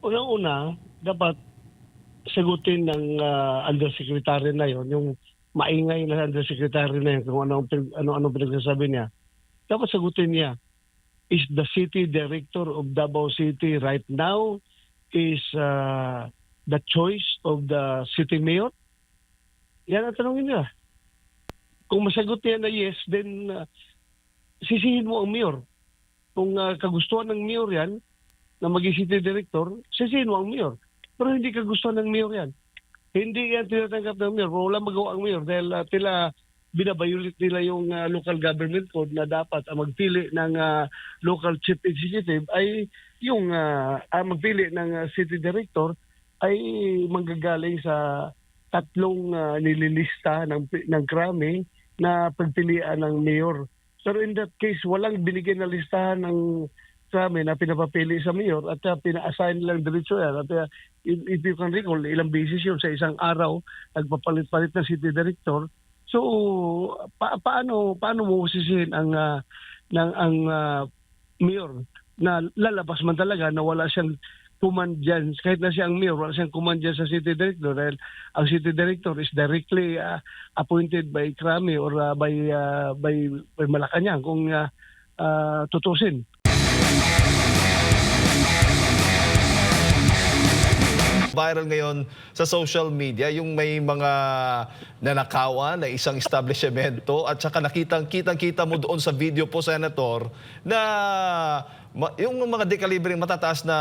Unang-una, dapat sagutin ng undersecretary na yon, yung maingay na undersecretary na yun, kung ano pinagsasabi niya. Dapat sagutin niya, is the city director of Davao City right now is the choice of the city mayor? Yan ang tanongin niya. Kung masagot niya na yes, then sisihin mo ang mayor. Kung kagustuhan ng mayor yan, na maging city director, sisihin mo ang mayor. Pero hindi kagustuhan ng mayor yan. Hindi yan tinatanggap ng mayor. Wala magawa ang mayor dahil binabayulit nila yung local government code na dapat ang magpili ng local chief executive ay yung magpili ng city director ay manggagaling sa tatlong nililista ng krami na pagpilian ng mayor. Pero in that case, walang binigyan na listahan ng krami na pinapapili sa mayor at pina-assign lang diretso yan. At if you can recall, ilang beses yun sa isang araw, nagpapalit-palit ng city director. So, paano mo sisihin ang mayor na lalabas man talaga na wala siyang command dyan, kahit na siya ang mayor, wala siyang command dyan sa city director dahil ang city director is directly appointed by Krami or by Malacanang kung tutusin. Viral ngayon sa social media yung may mga nanakawan na isang establishmento at saka kitang-kita mo doon sa video po, Senator, na yung mga dekalibre, matataas na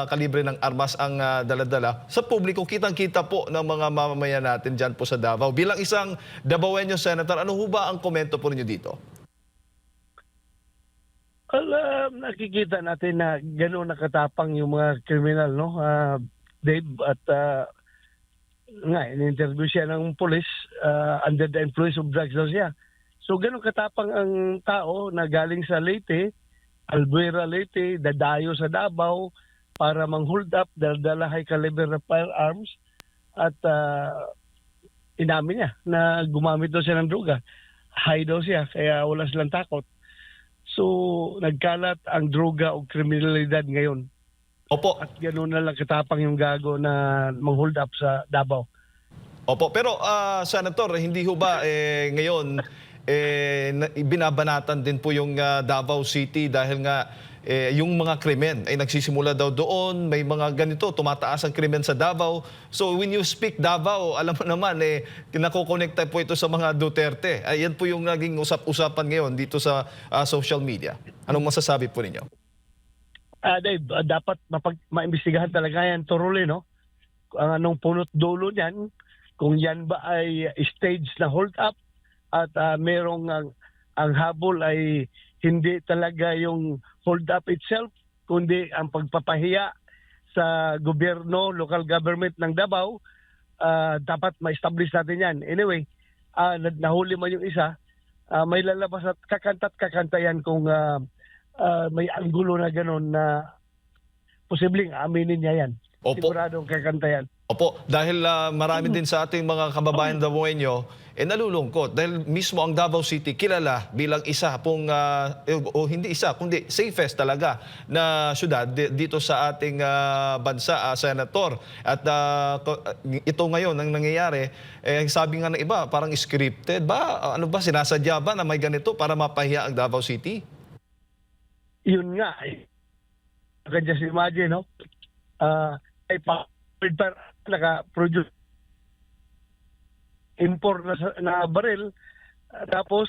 kalibre ng armas ang daladala sa publiko, kitang-kita po ng mga mamamayan natin dyan po sa Davao. Bilang isang Davaoenyo, Senator, ano ho ba ang komento po ninyo dito? Nakikita natin na gano'n nakatapang yung mga kriminal, no? Dave, at in-interview siya ng police, under the influence of drugs daw siya. So gano'n katapang ang tao na galing sa Leyte, Albuera, Leyte, dadayo sa Davao para mang-hold up, dala high caliber na firearms at inamin niya na gumamit daw siya ng droga. High daw siya, kaya wala silang takot. So nagkalat ang droga o kriminalidad ngayon. Opo. At gano'n na lang katapang yung gago na mang-hold up sa Davao. Opo, pero Senator, hindi ho ba ngayon binabanatan din po yung Davao City dahil nga yung mga krimen ay nagsisimula daw doon, may mga ganito, tumataas ang krimen sa Davao. So when you speak Davao, alam mo naman, nakokonekta po ito sa mga Duterte. Ayan po yung naging usap-usapan ngayon dito sa social media. Anong masasabi po ninyo? Dave, dapat maimbestigahan talaga yan thoroughly, no? Ang anong punot dulo niyan, kung yan ba ay stage na hold up at merong ang habol ay hindi talaga yung hold up itself, kundi ang pagpapahiya sa gobyerno, local government ng Davao, dapat ma-establish natin yan. Anyway, nahuli man yung isa, may lalabas at kakanta yan kung may anggulo na gano'n na posibleng aminin niya yan. Opo. Siguradong kakanta yan. Opo, dahil marami din sa ating mga kababayan Davaoenyo nalulungkot dahil mismo ang Davao City kilala bilang isa pong, o hindi isa, kundi safest talaga na syudad dito sa ating bansa, Senator. At ito ngayon ang nangyayari, sabi nga ng iba, parang scripted ba? Ano ba, sinasadya ba na may ganito para mapahiya ang Davao City? Yun nga, you can just imagine, no? Ay naka-produce import na baril, tapos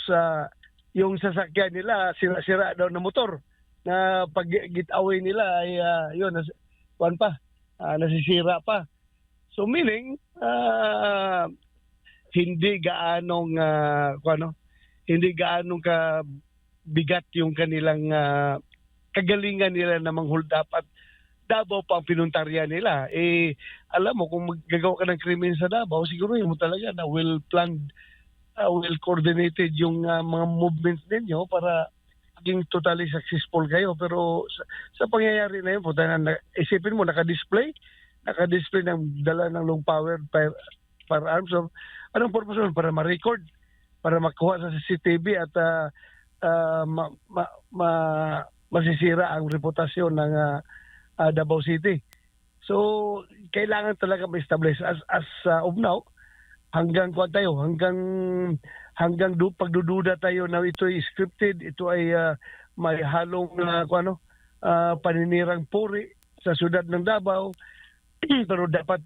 yung sasakyan nila sira daw na motor na pag get-away nila ay yun, nasisira pa. So meaning hindi gaanong ka bigat yung kanilang kagalingan nila na mang-hold up at Davao pa ang pinuntarya nila. Alam mo, kung maggagawa ka ng krimen sa Davao, siguro yun mo talaga na well-planned, well-coordinated yung mga movements ninyo para maging totally successful kayo. Pero sa pangyayari na yun, isipin mo, naka-display ng dala ng low-powered firearms. So, anong purpose nun? Para ma-record, para makuha sa CCTV at masisira ang reputasyon ng Davao City. So, kailangan talaga ma-establish as of now, hanggang kuwan tayo, hanggang pagdududa tayo na ito ay scripted, ito ay may halong paninirang puri sa syudad ng Davao. Pero dapat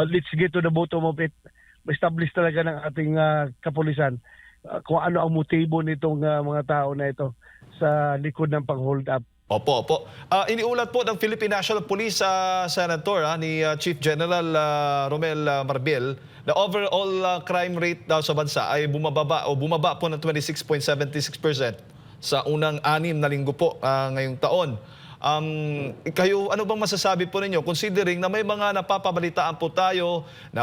let's get to the bottom of it. Ma-establish talaga ng ating kapulisan kung ano ang motibo nitong mga tao na ito sa likod ng pang-hold up. Opo, opo. Iniulat po ng Philippine National Police Senator ni Chief General Romel Marbil na overall crime rate daw sa bansa ay bumaba po ng 26.76% sa unang 6 na linggo po ngayong taon. Kayo, ano bang masasabi po ninyo considering na may mga napapabalitaan po tayo na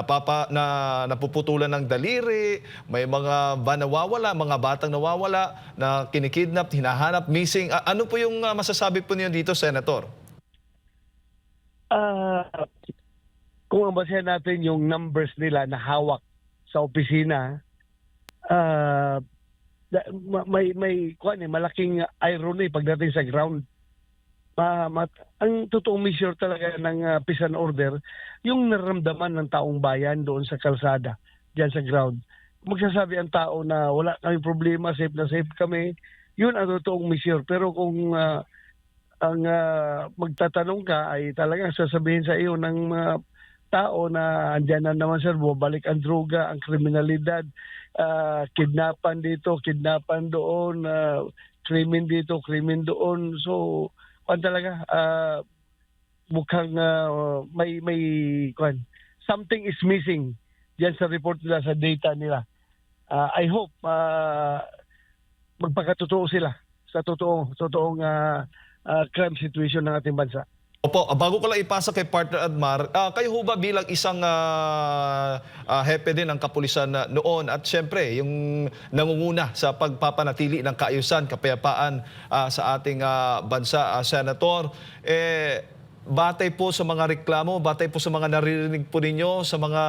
napuputulan ng daliri, may mga nawawala, mga batang nawawala na kinikidnap, hinahanap, missing. Ano po yung masasabi po niyo dito, Senator? Kung basehan natin yung numbers nila na hawak sa opisina, malaking irony pagdating sa ground. Ang totoong measure talaga ng peace and order, yung nararamdaman ng taong bayan doon sa kalsada, diyan sa ground. Magsasabi ang tao na wala kaming problema, safe na safe kami, yun ang totoong measure. Pero kung magtatanong ka ay talagang sasabihin sa iyo ng mga tao na andyan na naman sir, bumabalik ang droga, ang kriminalidad, kidnapan dito, kidnapan doon, krimen dito, krimen doon. So, talaga mukhang may something is missing diyan sa report nila, sa data nila. I hope magpakatotoo sila sa totoong crime situation ng ating bansa. Opo, bago ko lang ipasa kay Partner Admar, kayo ho ba bilang isang hepe din ng kapulisan noon at syempre yung nangunguna sa pagpapanatili ng kaayusan, kapayapaan sa ating bansa, Senator, batay po sa mga reklamo, batay po sa mga naririnig po ninyo, sa mga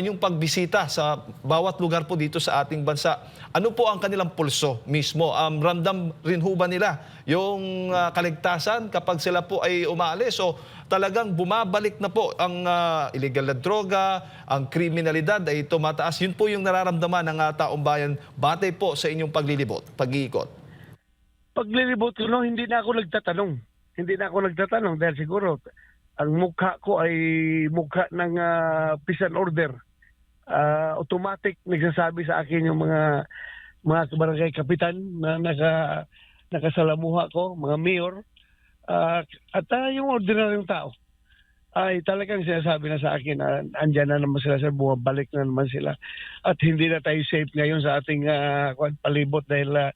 inyong pagbisita sa bawat lugar po dito sa ating bansa, ano po ang kanilang pulso mismo? Ramdam rin ho ba nila yung kaligtasan kapag sila po ay umaalis? O talagang bumabalik na po ang illegal na droga, ang kriminalidad ay tumataas? Yun po yung nararamdaman ng taong bayan batay po sa inyong pag-iikot. Paglilibot ko, no, hindi na ako nagtatanong dahil siguro ang mukha ko ay mukha ng peace and order. Automatic nagsasabi sa akin yung mga barangay kapitan na nakasalamuha ko, mga mayor, at yung ordinaryong tao ay talagang sinasabi na sa akin na andyan na naman sila, sir, bumabalik na naman sila. At hindi na tayo safe ngayon sa ating palibot dahil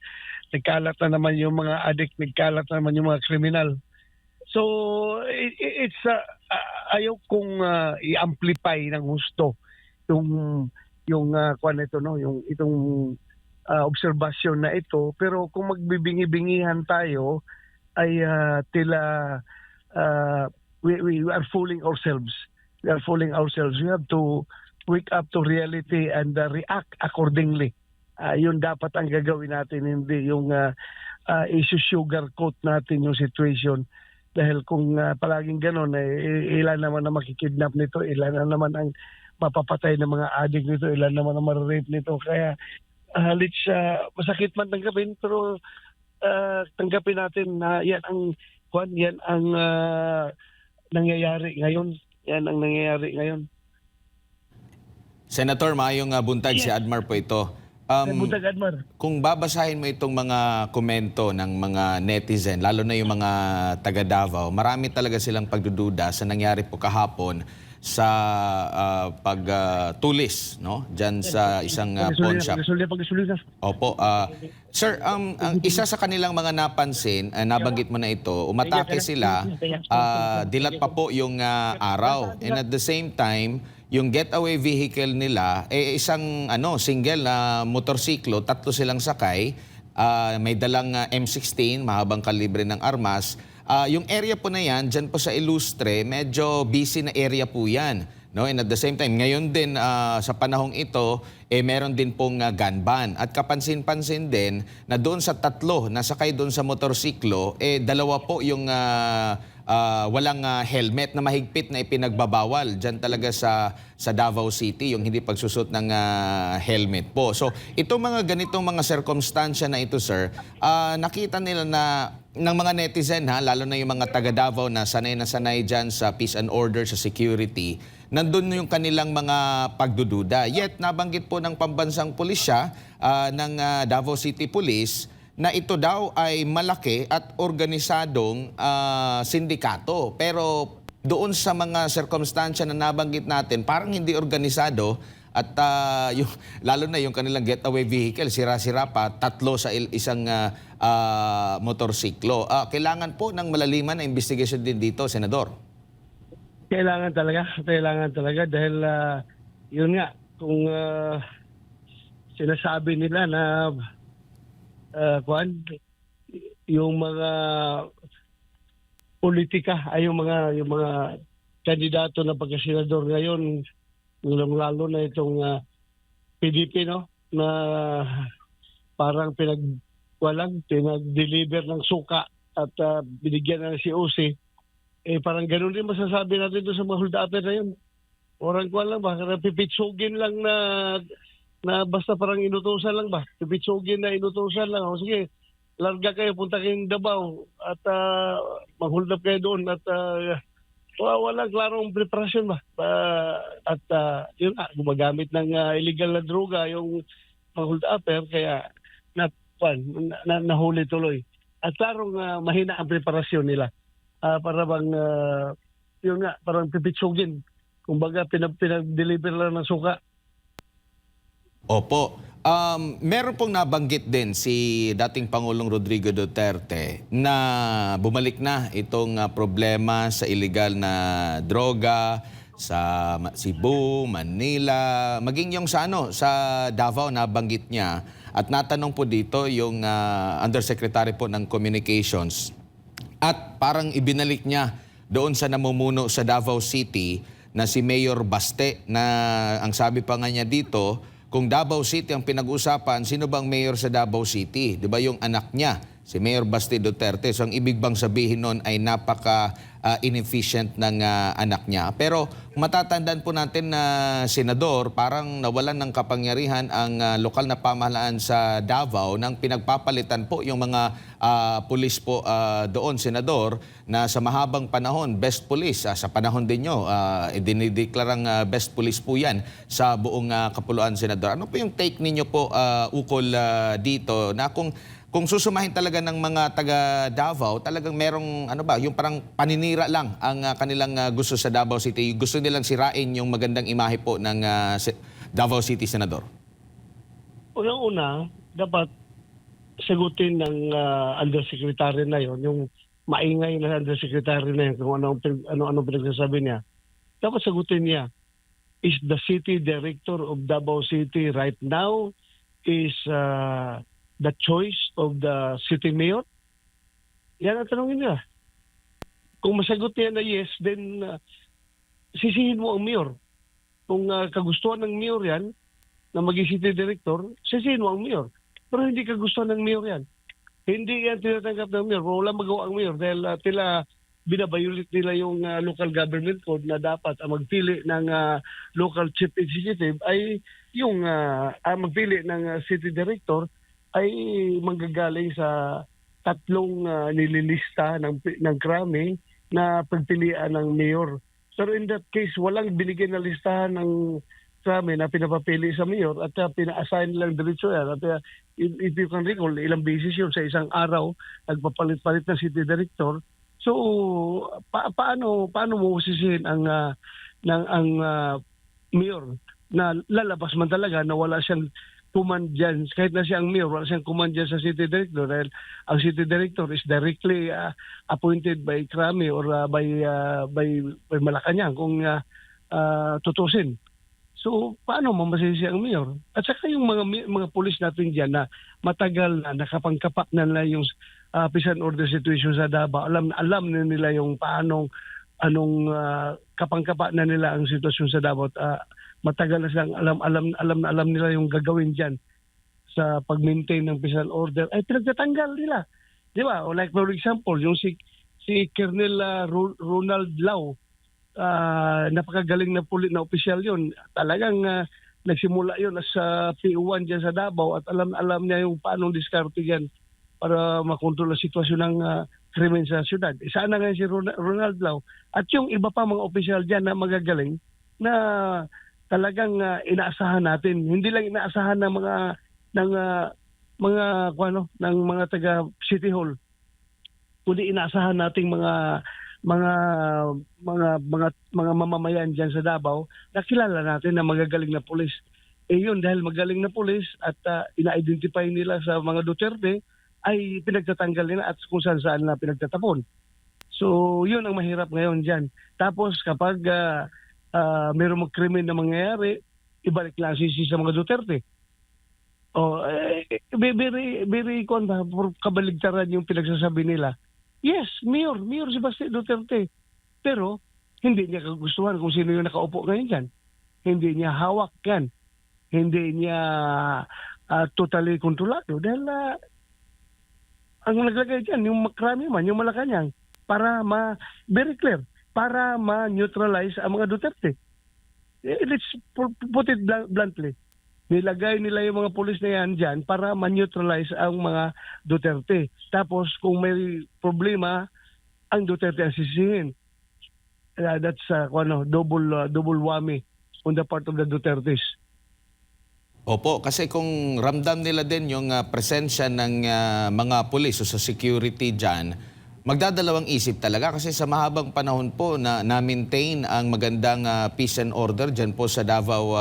nagkalat na naman yung mga addict, nagkalat na naman yung mga kriminal. So, it's ayaw kong i-amplify ng gusto yung ito, no, yung itong obserbasyon na ito. Pero kung magbibingi-bingihan tayo ay tila we are fooling ourselves. We are fooling ourselves. We have to wake up to reality and react accordingly. Yun dapat ang gagawin natin, hindi yung i-sugarcoat natin yung situation. Dahil kung palaging gano'n, ilan naman na makikidnap nito, ilan na naman ang mapapatay ng mga addict nito, ilan naman ang mararape nito. Kaya masakit man tanggapin, pero tanggapin natin na yan ang nangyayari ngayon. Yan ang nangyayari ngayon. Senator, maayong buntag, si Admar po ito. Buntag, Admar. Kung babasahin mo itong mga komento ng mga netizen, lalo na yung mga taga Davao, marami talaga silang pagdududa sa nangyari po kahapon sa pagtulis, no? Diyan sa isang pawn shop. Opo. Sir, ang isa sa kanilang mga napansin, nabanggit mo na ito, umatake sila, dilat pa po yung araw. And at the same time, yung getaway vehicle nila, isang single na motorsiklo, 3 silang sakay, may dalang M16, mahabang kalibre ng armas. Yung area po na yan, dyan po sa Ilustre, medyo busy na area po yan. No? And at the same time, ngayon din sa panahong ito, meron din pong gun ban. At kapansin-pansin din na doon sa 3 na sakay doon sa motorsiklo, 2 po yung walang helmet na mahigpit na ipinagbabawal dyan talaga sa Davao City, yung hindi pagsusot ng helmet po. So itong mga ganitong mga circumstansya na ito, sir, nakita nila na ng mga netizen, lalo na yung mga taga Davao na sanay dyan sa peace and order, sa security, nandun yung kanilang mga pagdududa. Yet nabanggit po ng pambansang pulisya ng Davao City Police na ito daw ay malaki at organisadong sindikato. Pero doon sa mga circumstansya na nabanggit natin, parang hindi organisado at lalo na yung kanilang getaway vehicle, sira-sira pa, 3 sa isang motorsiklo. Kailangan po ng malaliman na investigation din dito, Senador. Kailangan talaga dahil yun nga, kung sinasabi nila na yung mga politika ay yung mga kandidato na pagkasenador ngayon, lalo na itong PDP, no, na parang pinag-deliver ng suka at binigyan na si OC. Parang ganoon din masasabi natin doon sa mga hold-upper na yun. Orang lang ba, pipitsugin lang na basta parang inutusan lang ba? Pipitsugin na inutusan lang. O sige, larga kayo, punta kayong Davao at mag-hold up kayo doon at walang klarong preparasyon ba? At yun nga, gumagamit ng illegal na droga yung hold upper kaya nahuli tuloy. At klarong mahina ang preparasyon nila. Para bang, yun nga, parang pipitsugin. Kumbaga, pinag-deliver lang ng suka. Opo. Meron pong nabanggit din si dating Pangulong Rodrigo Duterte na bumalik na itong problema sa illegal na droga sa Cebu, Manila, maging yung sa Davao nabanggit niya. At natanong po dito yung Undersecretary po ng Communications. At parang ibinalik niya doon sa namumuno sa Davao City na si Mayor Baste na ang sabi pa nga niya dito, kung Davao City ang pinag-usapan, sino bang mayor sa Davao City? Di ba yung anak niya, si Mayor Baste Duterte. So ang ibig bang sabihin nun ay napaka-inefficient ng anak niya. Pero matatandaan po natin na senador, parang nawalan ng kapangyarihan ang lokal na pamahalaan sa Davao nang pinagpapalitan po yung mga pulis po doon, senador, na sa mahabang panahon, best police. Sa panahon din nyo, dinideklarang best police po yan sa buong Kapuluan, senador. Ano po yung take ninyo po ukol dito na kung susumahin talaga ng mga taga Davao, talagang merong yung parang paninira lang ang kanilang gusto sa Davao City. Gusto nilang sirain yung magandang imahe po ng Davao City, senador. Unang-una, dapat sagutin ng undersecretary na yon, yung maingay na undersecretary na yun, kung ano pinagsasabi niya. Dapat sagutin niya, is the city director of Davao City right now is the choice of the city mayor? Yan ang tanongin niya. Kung masagot niya na yes, then sisihin mo ang mayor. Kung kagustuhan ng mayor yan, na maging city director, sisihin mo ang mayor. Pero hindi kagustuhan ng mayor yan. Hindi yan tinatanggap ng mayor. Wala magawa ang mayor dahil binabayulit nila yung local government code na dapat ang magpili ng local chief executive ay yung magpili ng city director ay manggagaling sa 3 nililista ng krami na pagpilian ng mayor. Pero in that case, walang binigyan na listahan ng krami na pinapapili sa mayor at pina-assign lang diretso yan. At if you can recall, ilang beses yun sa isang araw, nagpapalit-palit ng city director. So, paano mo sisihin ang mayor na lalabas man talaga na wala siyang command dyan, kahit na siyang mayor, wala siyang command dyan sa city director dahil ang city director is directly appointed by Krami or by Malacanang kung tutusin. So, paano mo masisi ang mayor? At saka yung mga pulis natin dyan na matagal na nakapangkapak na nila yung peace and order situation sa Davao. Alam na nila yung anong kapangkapa na nila ang sitwasyon sa Davao. Matagal na silang alam nila yung gagawin dyan sa pag-maintain ng peace and order. Ay, pinagtatanggal nila. Di ba? O like for example, yung si si Colonel Ronald Lau. Napakagaling na na opisyal yun. Talagang nagsimula yun as PO1 dyan sa Davao at alam niya yung paano diskarte yan para makontrol ang sitwasyon ng krimen sa syudad. Isa na ngayon si Ronald Lau at yung iba pa mga opisyal dyan na magagaling na talagang inaasahan natin. Hindi lang inaasahan ng mga taga City Hall, kundi inaasahan nating mga mamamayan diyan sa Davao na kilala natin na magagaling na pulis. Yun, dahil magaling na pulis at ina-identify nila sa mga Duterte, ay pinagtatanggal nila at kung saan na pinagtatapon. So, yun ang mahirap ngayon diyan. Tapos kapag mayroong krimen na mangyayari, ibalik lang sisi sa mga Duterte. Very kabaligtaran yung pinagsasabi nila. Yes, Mayor Sebastian Duterte. Pero hindi niya kagustuhan kung sino yung nakaupo ngayon dyan. Hindi niya hawak yan. Hindi niya totally kontrolado. Dahil ang naglagay dyan, yung makrami man, yung Malacanang, para very clear, para ma-neutralize ang mga Duterte. Let's put it bluntly. Nilagay nila yung mga pulis na yan dyan para ma-neutralize ang mga Duterte. Tapos kung may problema, ang Duterte ang sisihin. That's double whammy on the part of the Dutertes. Opo, kasi kung ramdam nila din yung presensya ng mga pulis o sa security dyan, magdadalawang isip talaga kasi sa mahabang panahon po na-maintain ang magandang peace and order dyan po sa Davao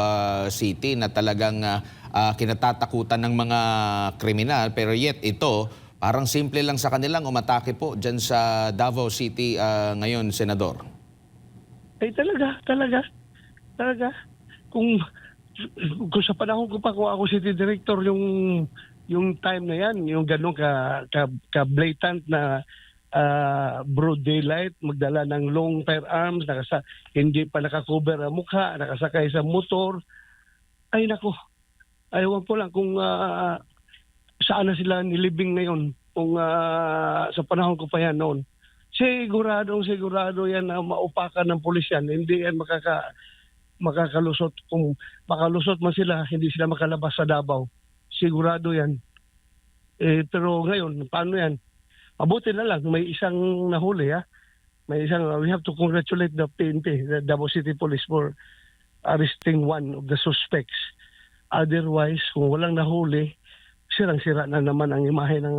City na talagang kinatatakutan ng mga kriminal. Pero yet ito, parang simple lang sa kanilang umatake po dyan sa Davao City ngayon, Senador. Talaga. Kung sa panahon ko pa, kung ako city director, yung time na yan, yung ganun ka blatant na broad daylight, magdala ng long firearms, hindi pa nakakover ang mukha, nakasakay sa motor. Ay nako, ayaw ko lang kung saan na sila nilibing ngayon kung sa panahon ko pa yan noon. Sigurado yan na maupakan ng pulis yan. Hindi yan makakalusot. Kung makalusot man sila, hindi sila makalabas sa Davao. Sigurado yan. Pero ngayon, paano yan? Mabuti na lang, may isang nahuli we have to congratulate the PNP, the Davao City Police, for arresting one of the suspects. Otherwise, kung walang nahuli, sirang-sira na naman ang imahe ng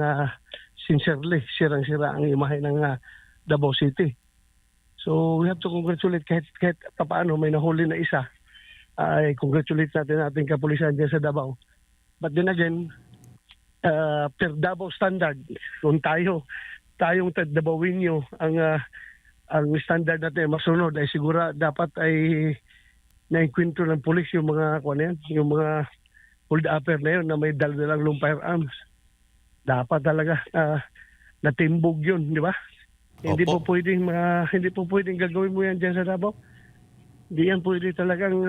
sirang-sira ang imahe ng Davao City. So we have to congratulate kahit paano may nahuli na isa. Congratulate natin ating kapulisan dyan sa Davao. But then again, per Davao standard, kung tayong Davaoenyo ang standard natin masunod, ay siguro dapat ay naikwento ng pulis yung mga yung mga hold upper na yun na may dal-dalang long firearms. Dapat talaga natimbog yun, di ba? Hindi po pwedeng gagawin mo yan dyan sa Davao. Hindi yan pwede talagang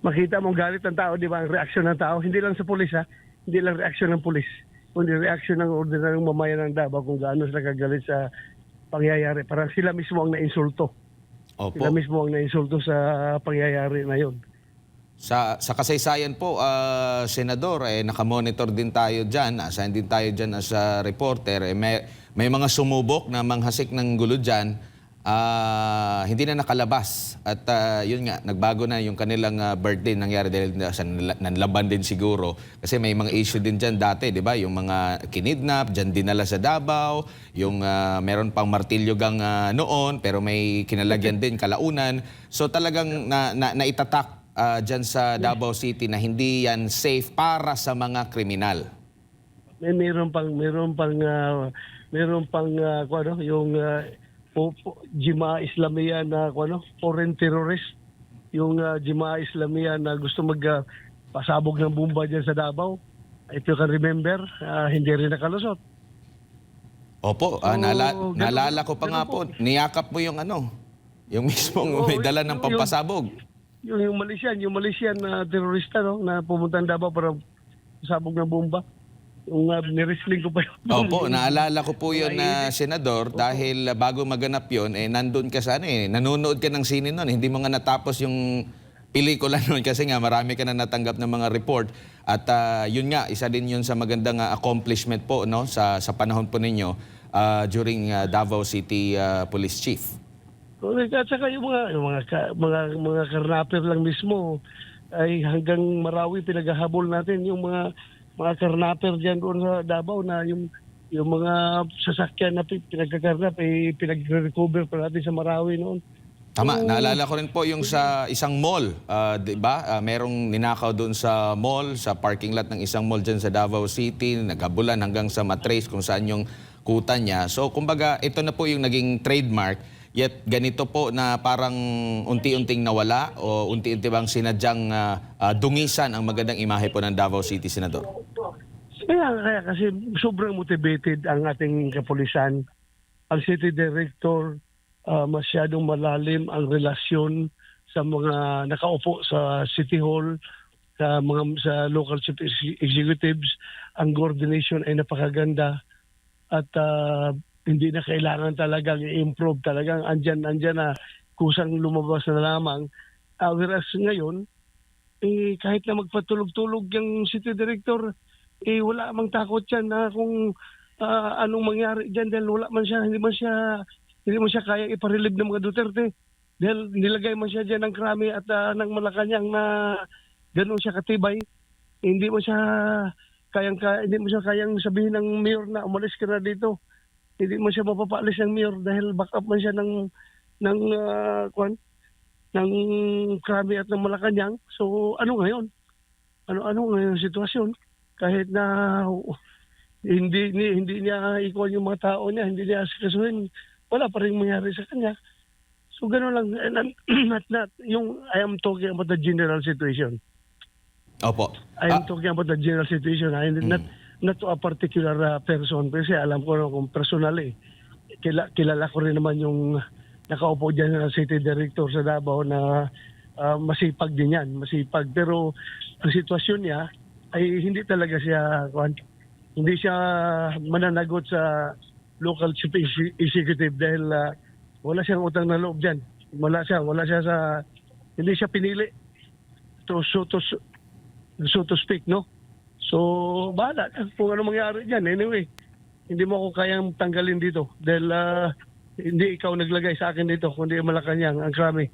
makita mong galit ng tao, di ba? Ang reaksyon ng tao, hindi lang sa pulis hindi lang reaksyon ng pulis, kundi reaksyon ng ordinaryong mamayan ng Davao kung gaano sila kagalit sa pangyayari. Parang sila mismo ang nainsulto. Opo. Sila mismo ang nainsulto sa pangyayari na yun. Sa kasaysayan po, Senador, nakamonitor din tayo dyan, assign din tayo dyan as a reporter. May mga sumubok na manghasik ng gulo dyan, hindi na nakalabas. At yun nga, nagbago na yung kanilang birthday nangyari dahil sa nanlaban din siguro. Kasi may mga issue din dyan dati, di ba? Yung mga kinidnap, dyan dinala sa Davao, yung meron pang martilyo gang noon, pero may kinalagyan din kalaunan. So talagang naitatak dyan sa Davao City na hindi yan safe para sa mga kriminal. Meron pang yung Jemaah Islamiyah na foreign terrorist, yung Jemaah Islamiyah na gusto pasabog ng bomba dyan sa Davao. If you can remember, hindi rin nakalusot. Opo, naalala ko pa nga po, niyakap mo yung yung mismong may dala ng pampasabog. Yung Malaysian na terorista na pumunta ng Davao para pasabog ng bomba. Yung nirisling ko pa yun. Opo, naalala ko po yun na senador dahil bago maganap yun, nandun ka sa nanonood ka ng sine noon. Hindi mo nga natapos yung pelikula noon kasi nga marami ka na natanggap ng mga report. At yun nga, isa din yun sa magandang accomplishment po no, sa panahon po ninyo during Davao City Police Chief. Correct. At saka yung mga karnaper lang mismo ay hanggang Marawi pinaghahabol natin yung mga karnaper diyan doon sa Davao na yung mga sasakyan na pinagkakarnap ay pinag-recover pa natin sa Marawi noon. Tama, naalala ko rin po yung sa isang mall, 'di ba? Merong ninakaw doon sa mall, sa parking lot ng isang mall diyan sa Davao City, naghabulan hanggang sa matrace kung saan yung kuta niya. So kumbaga, ito na po yung naging trademark. Yet ganito po na parang unti-unting nawala o unti-unti bang sinadyang dungisan ang magandang imahe po ng Davao City, Senador? Kaya kasi sobrang motivated ang ating kapulisan. Ang city director, masyadong malalim ang relasyon sa mga nakaupo sa City Hall, sa local chief executives. Ang coordination ay napakaganda at hindi na kailangan talagang i-improve. Talagang andyan na kusang lumabas na lamang. Whereas ngayon, kahit na magpatulog-tulog yung city director, wala mang takot yan na kung anong mangyari dyan dahil hindi man siya kayang iparelieve ng mga Duterte. Dahil nilagay man siya dyan ng Krami at ng Malacanang na gano'n siya katibay. Hindi mo siya kayang sabihin ng mayor na umalis ka na dito. Hindi mo siya mapapaalis ng mayor dahil back up man siya ng Krami at ng Malacanang. So ano ngayon? Ano ngayon ang sitwasyon? Kahit na hindi niya ikuha yung mga tao niya, hindi niya asikasuhin, wala pa rin mangyari sa kanya. So gano'n lang, I am talking about the general situation. Opo. I am talking about the general situation, not to a particular person. Kasi alam ko na kung personal kilala ko rin naman yung nakaupo dyan na city director sa Davao na masipag din yan, masipag. Pero ang sitwasyon niya ay hindi talaga siya mananagot sa local chief executive dahil wala siyang utang na loob dyan. Hindi siya pinili so to speak, no? So, bahala kung ano mangyari dyan. Anyway, hindi mo ako kayang tanggalin dito dahil hindi ikaw naglagay sa akin dito, kundi Malacanang, ang Krami.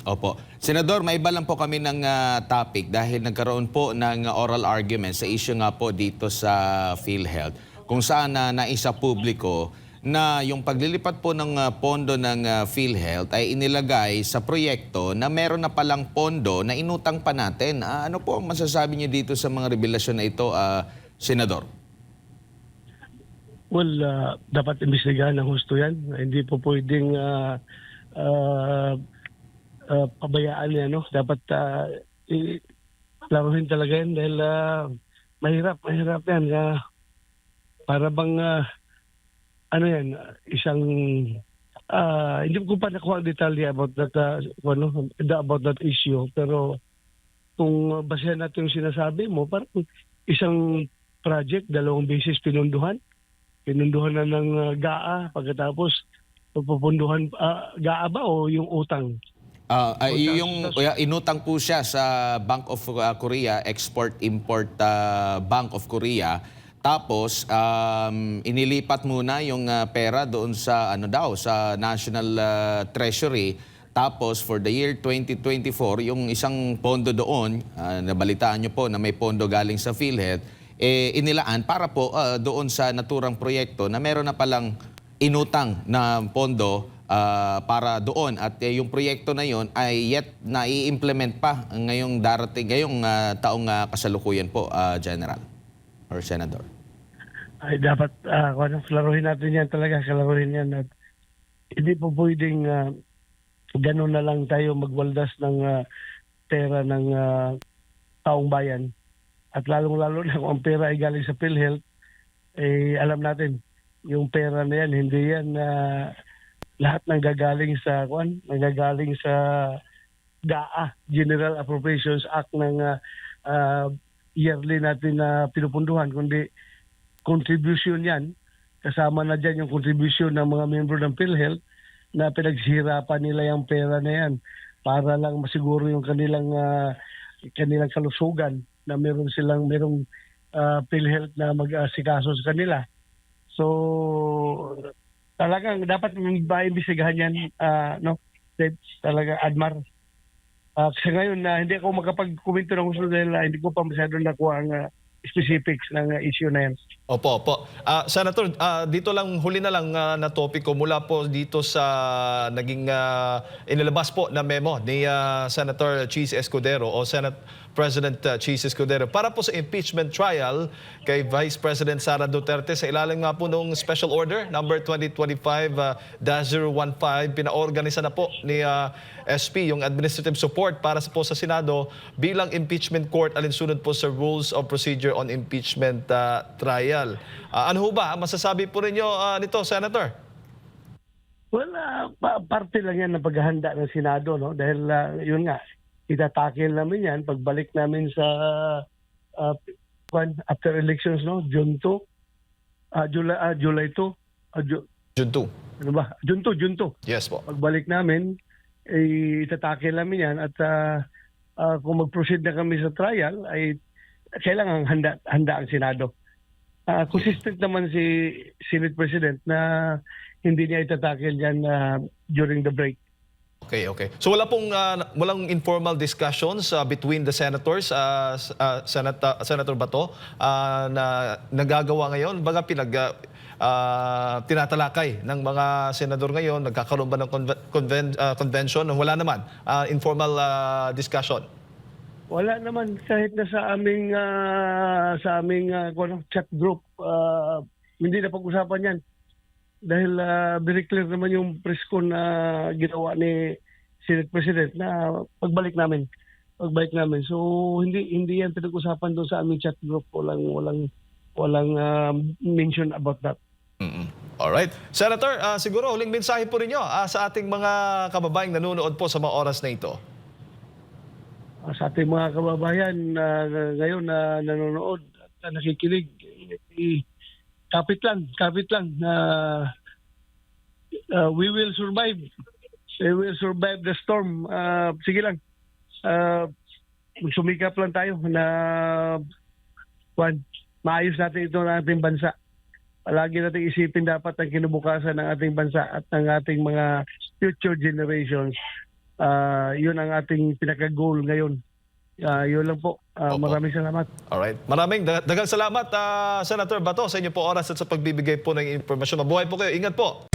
Opo. Senador, may iba lang po kami ng topic dahil nagkaroon po ng oral argument sa issue nga po dito sa PhilHealth kung saan naisa publiko na yung paglilipat po ng pondo ng PhilHealth ay inilagay sa proyekto na meron na palang pondo na inutang pa natin. Ano po ang masasabi niyo dito sa mga revelasyon na ito, Senador? Well, dapat imbestigahan ng husto yan. Hindi po pwedeng pabayaan yan, no? Dapat laruhin talaga yan dahil mahirap yan. Para bang hindi ko pa nakuha ang detalye about that issue, pero kung basehan natin yung sinasabi mo, parang isang project, 2 beses pinunduhan na ng GAA pagkatapos pupunduhan GAA ba o yung utang? Yung inutang po siya sa Bank of Korea, Export-Import Bank of Korea. Tapos inilipat muna yung pera doon sa sa National Treasury. Tapos for the year 2024, yung isang pondo doon, nabalitaan nyo po na may pondo galing sa PhilHealth, inilaan para po doon sa naturang proyekto na meron na palang inutang na pondo para doon. At yung proyekto na yon ay yet na i-implement pa ngayong taong kasalukuyan po, General or Senador. Ay dapat klaruhin natin yan talaga, klaruhin yan. At hindi po pwedeng gano'n na lang tayo magwaldas ng pera ng taong bayan. At lalong-lalo na kung ang pera ay galing sa PhilHealth, alam natin, yung pera na yan, hindi yan lahat nanggagaling sa GAA, General Appropriations Act ng yearly natin na pinupunduhan, kundi contribution yan. Kasama na dyan yung contribution ng mga membro ng PhilHealth na pinagsihirapan nila yung pera na yan para lang masiguro yung kanilang kalusugan na merong PhilHealth na mag-asikaso sa kanila. So, talagang dapat maimbestigahan yan, no? Talaga, Admar. Kasi ngayon, hindi ako makapag-komento ng gusto dahil hindi ko pa masyado nakuha ang specifics ng issue na yan. Opo, opo. Senator, dito lang, huli na lang na topiko mula po dito sa naging inilabas po na memo ni Senator Cheese Escudero o Senate President Cheese Escudero para po sa impeachment trial kay Vice President Sara Duterte sa ilalim nga po ng Special Order number 2025-015. Pinaorganisa na po ni SP yung administrative support para po sa Senado bilang impeachment court alinsunod po sa Rules of Procedure on Impeachment Trial. Ano ho ba masasabi po ninyo nito, Senator? Well, parte lang yan ng paghahanda ng Senado, no? Dahil yun nga, itatakil namin yan pagbalik namin sa after elections, no? June 2, July 2, June 2. ano ba? June 2. Yes po. Pagbalik namin, itatakil namin yan at kung mag-proceed na kami sa trial, ay kailangan handa ang Senado. Consistent naman si Senate President na hindi niya itatakil yan during the break. Okay, okay. So walang informal discussions between the senators, Senator Bato, na nagagawa ngayon? Baga tinatalakay ng mga senador ngayon, nagkakaroon ba ng convention? Wala naman, informal discussion. Wala naman kahit na sa aming chat group, hindi na pag-usapan yan. Dahil very clear naman yung press con na ginawa ni Senate President na pagbalik namin. So hindi yan pinag-usapan doon sa aming chat group. Walang mention about that. Alright. Senator, siguro huling mensahe po ninyo sa ating mga kababayang nanonood po sa mga oras na ito. Sa ating mga kababayan ngayon na nanonood at nakikinig, kapit lang. We will survive. We will survive the storm. Sige lang. Sumikap lang tayo na maayos natin ito ng ating bansa. Palagi natin isipin dapat ang kinabukasan ng ating bansa at ng ating mga future generations. Yun ang ating pinaka-goal ngayon. Yun lang po. Maraming salamat. Alright. Maraming dagang salamat, Senator Bato, sa inyo po oras at sa pagbibigay po ng impormasyon. Mabuhay po kayo. Ingat po.